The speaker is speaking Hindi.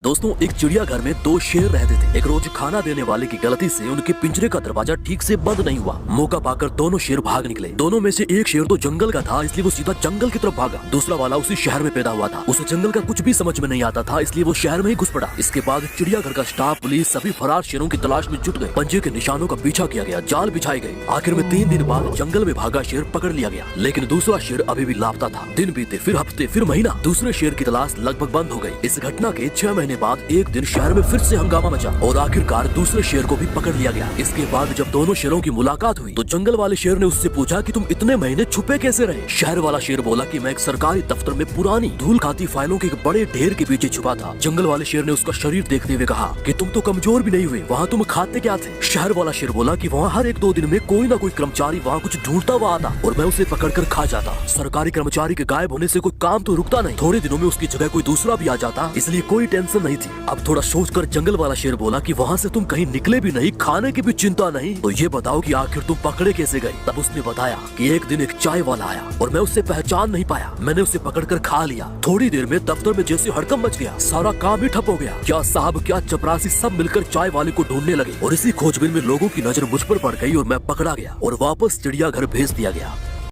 दोस्तों, एक चिड़ियाघर में दो शेर रहते थे। एक रोज खाना देने वाले की गलती से उनके पिंजरे का दरवाजा ठीक से बंद नहीं हुआ। मौका पाकर दोनों शेर भाग निकले। दोनों में से एक शेर तो जंगल का था, इसलिए वो सीधा जंगल की तरफ भागा। दूसरा वाला उसी शहर में पैदा हुआ था, उसे जंगल का कुछ भी समझ में नहीं आता था, इसलिए वो शहर में ही घुस पड़ा। इसके बाद चिड़ियाघर का स्टाफ, पुलिस सभी फरार शेरों की तलाश में जुट गए। पंजे के निशानों का पीछा किया गया, जाल बिछाए गए। आखिर में 3 दिन बाद जंगल में भागा शेर पकड़ लिया गया, लेकिन दूसरा शेर अभी भी लापता था। दिन बीते, फिर हफ्ते, फिर महीना, दूसरे शेर की तलाश लगभग बंद हो गई। इस घटना के 6 महीने बाद एक दिन शहर में फिर से हंगामा मचा और आखिरकार दूसरे शेर को भी पकड़ लिया गया। इसके बाद जब दोनों शेरों की मुलाकात हुई तो जंगल वाले शेर ने उससे पूछा कि तुम इतने महीने छुपे कैसे रहे। शहर वाला शेर बोला कि मैं एक सरकारी दफ्तर में पुरानी धूल खाती फाइलों के एक बड़े ढेर के पीछे छुपा था। जंगल वाले शेर ने उसका शरीर देखते हुए कहा कि तुम तो कमजोर भी नहीं हुए, वहाँ तुम खाते क्या थे। शहर वाला शेर बोला कि वहाँ हर 1-2 दिन में कोई ना कोई कर्मचारी वहाँ कुछ ढूंढता हुआ आता और मैं उसे पकड़ कर खा जाता। सरकारी कर्मचारी के गायब होने से कोई काम तो रुकता नहीं, थोड़े दिनों में उसकी जगह कोई दूसरा भी आ जाता, इसलिए कोई टेंशन नहीं थी। अब थोड़ा सोचकर जंगल वाला शेर बोला कि वहाँ से तुम कहीं निकले भी नहीं, खाने की भी चिंता नहीं, तो ये बताओ कि आखिर तुम पकड़े कैसे गए। तब उसने बताया कि एक दिन एक चाय वाला आया और मैं उससे पहचान नहीं पाया, मैंने उसे पकड़कर खा लिया। थोड़ी देर में दफ्तर में जैसे हड़कंप मच गया, सारा काम ही ठप हो गया। क्या साहब, क्या चपरासी सब मिलकर चाय वाले को ढूंढने लगे और इसी खोजबीन में लोगों की नजर मुझ पर पड़ गई और मैं पकड़ा गया और वापस चिड़ियाघर भेज दिया गया।